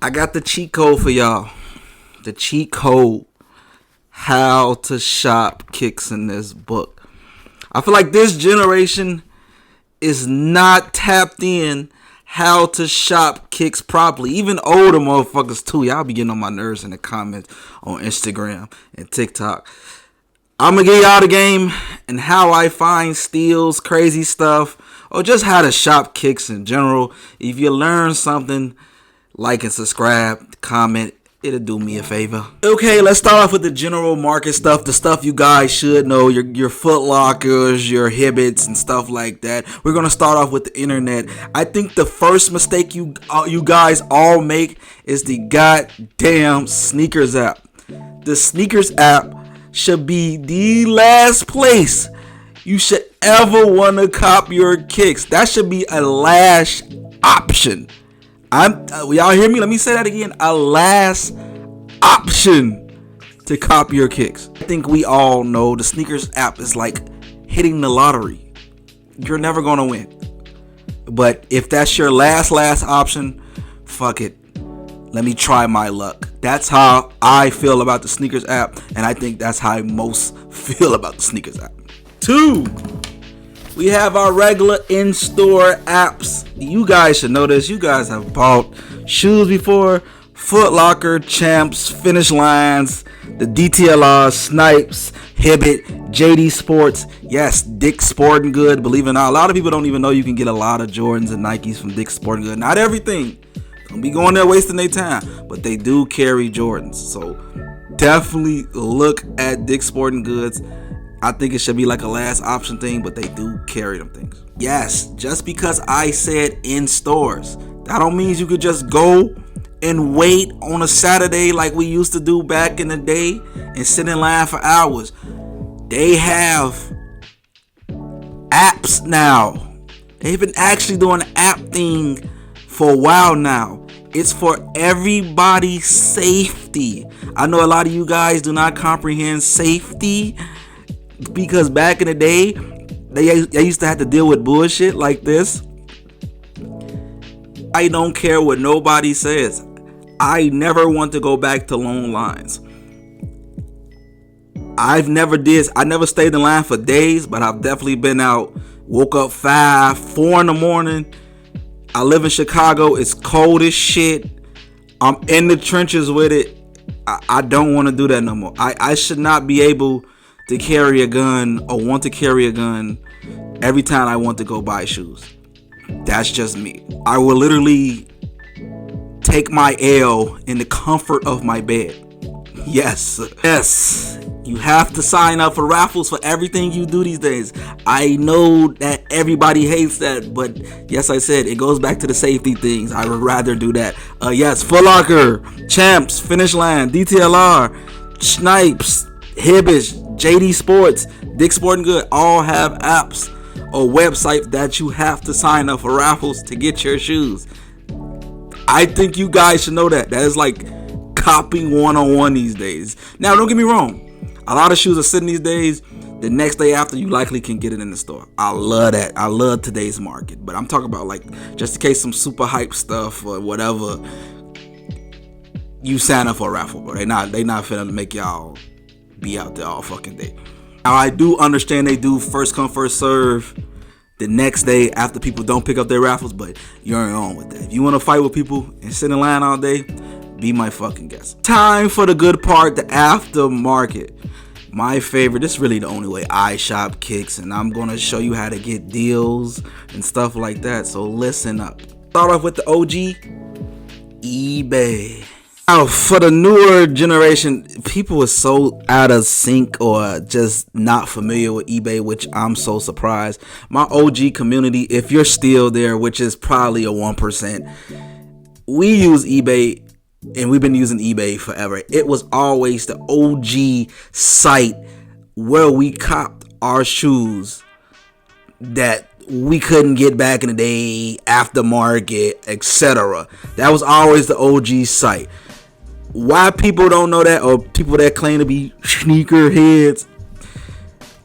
I got the cheat code for y'all. The cheat code. How to shop kicks in this book. I feel like this generation is not tapped in how to shop kicks properly. Even older motherfuckers too. Y'all be getting on my nerves in the comments on Instagram and TikTok. I'm gonna give y'all the game and how I find steals, crazy stuff, or just how to shop kicks in general. If you learn something, like and subscribe, comment. It'll do me a favor. Okay, let's start off with the general market stuff. The stuff you guys should know. Your Foot Lockers, your Hibbits, and stuff like that. We're going to start off with the internet. I think the first mistake you guys all make is the goddamn sneakers app. The sneakers app should be the last place you should ever want to cop your kicks. That should be a last option. Y'all hear me? Let me say that again. A last option to copy your kicks. I think we all know the sneakers app is like hitting the lottery. You're never going to win. But if that's your last option, fuck it. Let me try my luck. That's how I feel about the sneakers app. And I think that's how most feel about the sneakers app. 2. We have our regular in-store apps. You guys should know this. You guys have bought shoes before. Foot Locker, Champs, Finish Lines, the DTLR, Snipes, Hibbit, JD Sports. Yes, Dick's Sporting Good. Believe it or not, a lot of people don't even know you can get a lot of Jordans and Nikes from Dick's Sporting Good. Not everything. Don't be going there wasting their time. But they do carry Jordans. So definitely look at Dick's Sporting Goods. I think it should be like a last option thing, but they do carry them things. Yes, just because I said in stores, that don't mean you could just go and wait on a Saturday like we used to do back in the day and sit in line for hours. They have apps now. They've been actually doing an app thing for a while now. It's for everybody's safety. I know a lot of you guys do not comprehend safety, because back in the day, they used to have to deal with bullshit like this. I don't care what nobody says. I never want to go back to long lines. I never stayed in line for days, but I've definitely been out. Woke up 5, 4 in the morning. I live in Chicago. It's cold as shit. I'm in the trenches with it. I don't want to do that no more. I should not be able to carry a gun or want to carry a gun every time I want to go buy shoes. That's just me. I will literally take my L in the comfort of my bed. Yes. You have to sign up for raffles for everything you do these days. I know that everybody hates that, but yes, I said it goes back to the safety things. I would rather do that. Yes, Foot Locker, Champs, Finish Line, DTLR, Snipes, Hibbits, JD Sports, Dick's Sporting Good all have apps or websites that you have to sign up for raffles to get your shoes. I think you guys should know that. That is like copying 101 these days. Now, don't get me wrong. A lot of shoes are sitting these days. The next day after, you likely can get it in the store. I love that. I love today's market. But I'm talking about like just in case some super hype stuff or whatever, you sign up for a raffle, bro. They not finna make y'all be out there all fucking day. Now, I do understand they do first come first serve the next day after people don't pick up their raffles, but you're on with that. If you want to fight with people and sit in line all day, be my fucking guest. Time for the good part, the aftermarket. My favorite. This is really the only way I shop kicks, and I'm gonna show you how to get deals and stuff like that. So listen up. Start off with the OG, eBay. Now, for the newer generation, people are so out of sync or just not familiar with eBay, which I'm so surprised. My OG community, if you're still there, which is probably a 1%, we use eBay and we've been using eBay forever. It was always the OG site where we copped our shoes that we couldn't get back in the day, aftermarket, etc. That was always the OG site. Why people don't know that, or people that claim to be sneaker heads,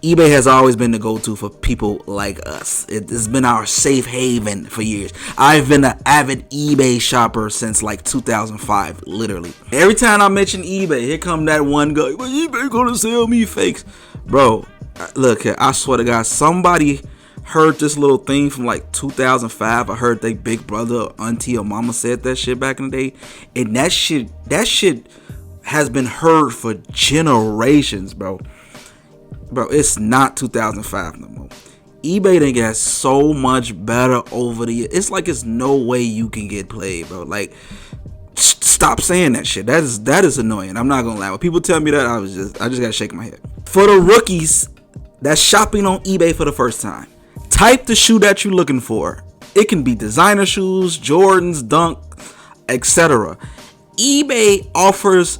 eBay has always been the go-to for people like us. It has been our safe haven for years. I've been an avid eBay shopper since like 2005, literally. Every time I mention eBay, here come that one guy, well, eBay gonna sell me fakes. Bro, look, I swear to God, somebody heard this little thing from like 2005. I heard they big brother or auntie or mama said that shit back in the day. And that shit has been heard for generations, bro. Bro, it's not 2005 no more. eBay done got so much better over the years. It's like it's no way you can get played, bro. Like, stop saying that shit. That is annoying. I'm not gonna lie. When people tell me that, I just gotta shake my head. For the rookies that's shopping on eBay for the first time, type the shoe that you're looking for. It can be designer shoes, Jordans, Dunk, etc. eBay offers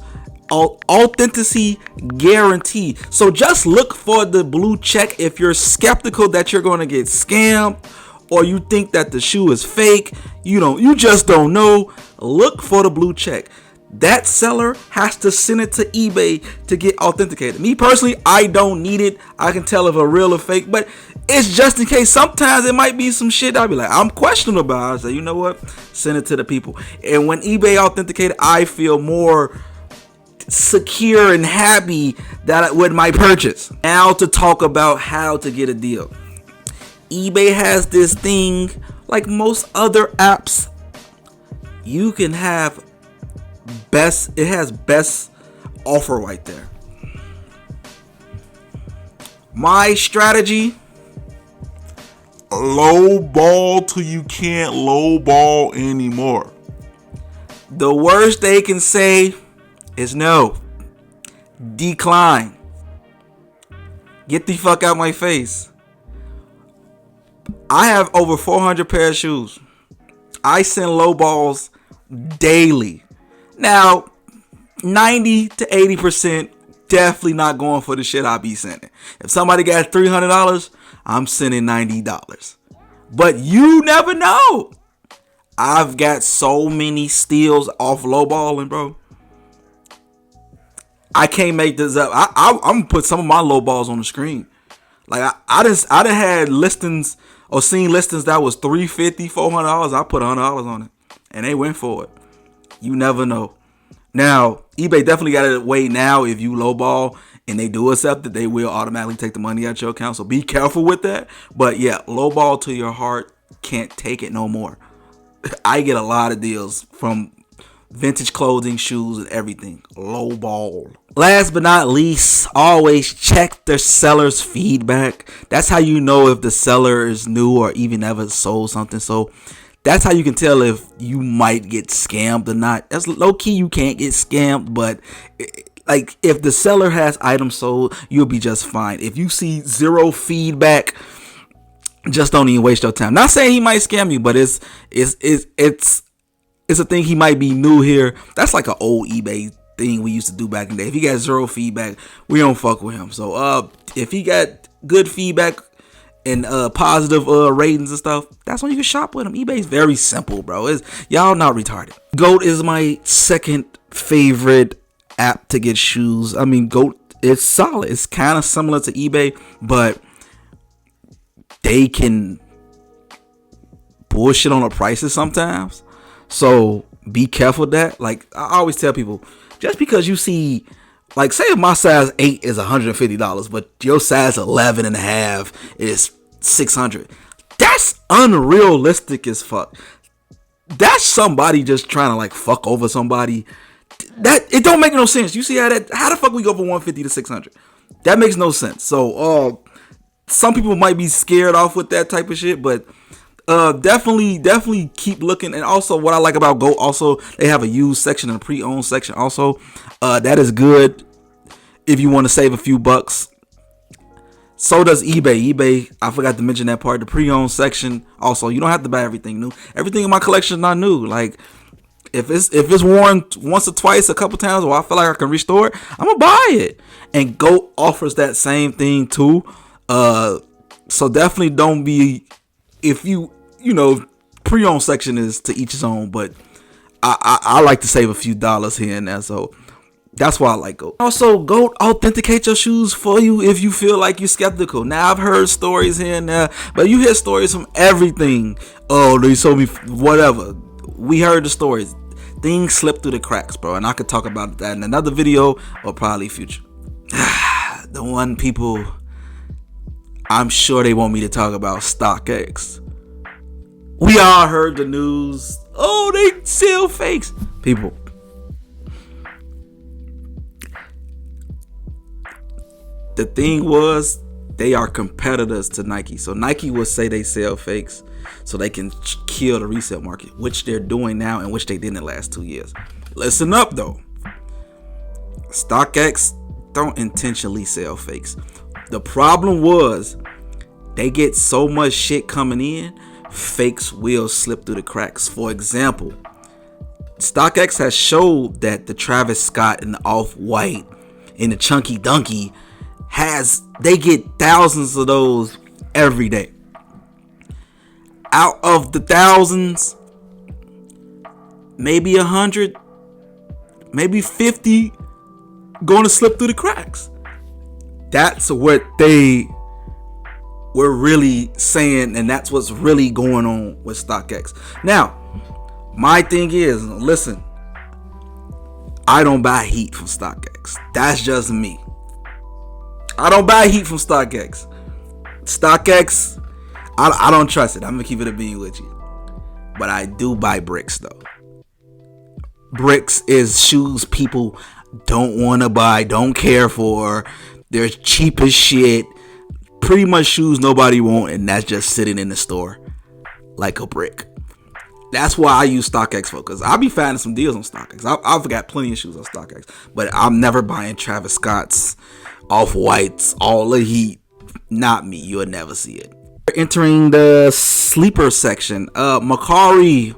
authenticity guarantee. So just look for the blue check if you're skeptical that you're going to get scammed, or you think that the shoe is fake. You just don't know. Look for the blue check. That seller has to send it to eBay to get authenticated. Me personally, I don't need it. I can tell if a real or fake, but it's just in case. Sometimes it might be some shit I'll be like, I'm questionable about. I say, you know what? Send it to the people. And when eBay authenticated, I feel more secure and happy that with my purchase. Now to talk about how to get a deal. eBay has this thing, like most other apps, you can have best offer right there. My strategy: low ball till you can't low ball anymore. The worst they can say is no. Decline. Get the fuck out my face. I have over 400 pair of shoes. I send low balls daily. Now, 90 to 80% definitely not going for the shit I be sending. If somebody got $300, I'm sending $90. But you never know. I've got so many steals off lowballing, bro. I can't make this up. I'm gonna put some of my low balls on the screen. Like I done had listings or seen listings that was $350, $400. I put $100 on it, and they went for it. You never know. Now eBay definitely got it way now. If you lowball and they do accept it, they will automatically take the money out your account. So be careful with that. But yeah, lowball to your heart. Can't take it no more. I get a lot of deals from vintage clothing, shoes, and everything. Low ball. Last but not least, always check the seller's feedback. That's how you know if the seller is new or even ever sold something. So that's how you can tell if you might get scammed or not. That's low key, you can't get scammed, but like if the seller has items sold, you'll be just fine. If you see zero feedback, just don't even waste your time. Not saying he might scam you, but it's a thing. He might be new here. That's like an old eBay thing we used to do back in the day. If he got zero feedback, we don't fuck with him. So if he got good feedback and positive ratings and stuff, that's when you can shop with him. eBay's very simple, bro. Y'all not retarded. GOAT is my second favorite app to get shoes. I mean, GOAT, it's solid. It's kind of similar to eBay, but they can bullshit on the prices sometimes. So be careful with that. Like I always tell people, just because you see, like say if my size 8 is $150, but your size 11 and a half is $600, that's unrealistic as fuck. That's somebody just trying to like fuck over somebody. That it don't make no sense. You see how the fuck we go from 150 to 600? That makes no sense. So some people might be scared off with that type of shit, but definitely keep looking. And also what I like about GOAT, also they have a used section and a pre-owned section also. That is good if you want to save a few bucks. So does eBay. I forgot to mention that part. The pre-owned section also, you don't have to buy everything new. Everything in my collection is not new. Like if it's worn once or twice, a couple times, or I feel like I can restore it, I'm gonna buy it. And GOAT offers that same thing too. So definitely don't be, if you pre-owned section is to each his own, but I like to save a few dollars here and there. So That's why I like GOAT. Also, GOAT authenticate your shoes for you if you feel like you're skeptical. Now, I've heard stories here and there, but you hear stories from everything. Oh, they sold me whatever. We heard the stories. Things slip through the cracks, bro. And I could talk about that in another video or probably future. The one people I'm sure they want me to talk about, StockX. We all heard the news. Oh, they sell fakes. People, the thing was, they are competitors to Nike. So Nike will say they sell fakes so they can kill the resale market, which they're doing now and which they did in the last 2 years. Listen up, though. StockX don't intentionally sell fakes. The problem was they get so much shit coming in, fakes will slip through the cracks. For example, StockX has showed that the Travis Scott and the Off-White and the Chunky Dunky they get thousands of those every day. Out of the thousands, maybe 100, maybe 50 going to slip through the cracks. That's what they were really saying, and that's what's really going on with StockX. Now, my thing is, listen, I don't buy heat from StockX. That's just me. I don't buy heat from StockX. StockX, I don't trust it. I'm going to keep it a bean with you. But I do buy bricks, though. Bricks is shoes people don't want to buy, don't care for. They're cheap as shit. Pretty much shoes nobody want, and that's just sitting in the store like a brick. That's why I use StockX for, because I'll be finding some deals on StockX. I've got plenty of shoes on StockX, but I'm never buying Travis Scott's, Off-Whites, all the heat. Not me. You'll never see it. Entering the sleeper section. Macari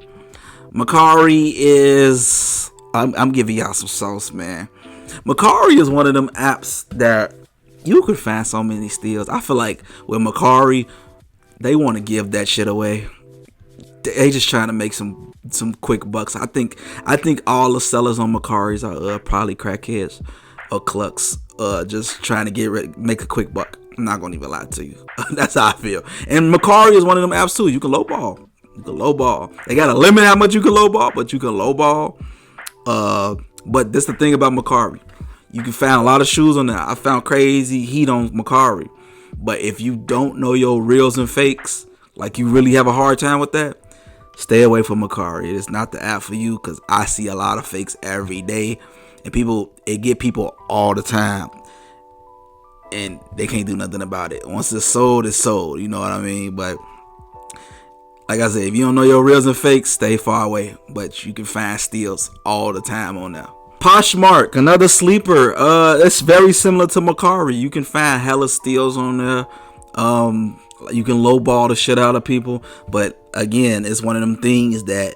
is, I'm giving y'all some sauce, man. Macari is one of them apps that you could find so many steals. I feel like with Macari, they want to give that shit away. They just trying to make some quick bucks. I think all the sellers on Macari's are probably crackheads or clucks, just trying to make a quick buck. I'm not gonna even lie to you. That's how I feel. And Macari is one of them apps too. You can lowball. They got a limit how much you can lowball, but you can lowball. But this the thing about Macari. You can find a lot of shoes on there. I found crazy heat on Macari. But if you don't know your reals and fakes, like you really have a hard time with that, stay away from Macari. It is not the app for you, because I see a lot of fakes every day. And it get people all the time. And they can't do nothing about it. Once it's sold, it's sold. You know what I mean? But like I said, if you don't know your reals and fakes, stay far away. But you can find steals all the time on there. Poshmark, another sleeper. It's very similar to Macari. You can find hella steals on there. You can lowball the shit out of people. But again, it's one of them things that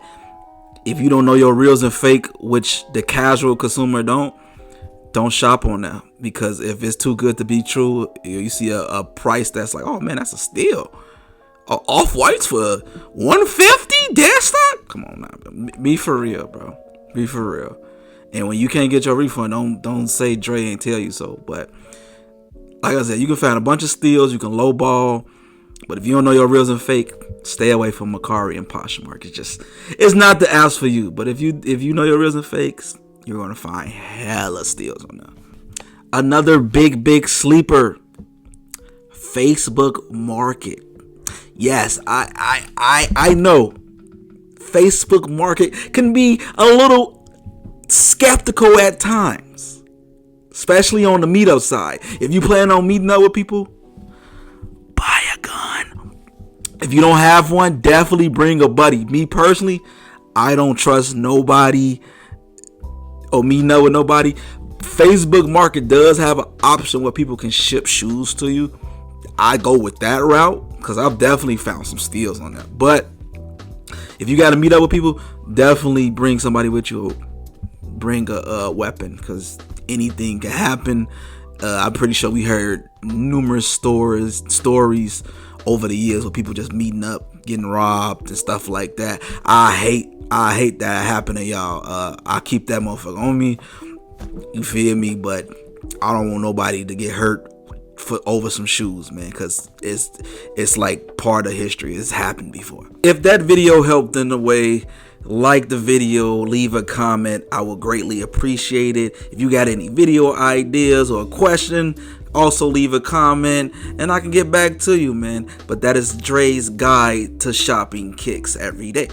if you don't know your reals and fake, which the casual consumer don't shop on there. Because if it's too good to be true, you see a price that's like, oh man, that's a steal. Off-Whites for $150 dead stock? Come on now, be for real, bro. Be for real. And when you can't get your refund, don't say Dre ain't tell you so. But like I said, you can find a bunch of steals. You can lowball. But if you don't know your reals and fake, stay away from Macari and Poshmark. It's not the apps for you. But if you know your reals and fakes, you're gonna find hella steals on there. Another big sleeper, Facebook Market. Yes, I know Facebook Market can be a little skeptical at times, especially on the meetup side. If you plan on meeting up with people, buy a gun. If you don't have one, definitely bring a buddy. Me personally, I don't trust nobody or meeting up with nobody. Facebook Market does have an option where people can ship shoes to you. I go with that route because I've definitely found some steals on that. But if you got to meet up with people, definitely bring somebody with you. Bring a weapon, because anything can happen. I'm pretty sure we heard numerous stories over the years where people just meeting up, getting robbed and stuff like that. I hate that happening, y'all. I keep that motherfucker on me. You feel me? But I don't want nobody to get hurt over some shoes, man, because it's like part of history. It's happened before. If that video helped in a way, like the video, leave a comment. I will greatly appreciate it. If you got any video ideas or a question, also leave a comment and I can get back to you, man. But that is Dre's guide to shopping kicks every day.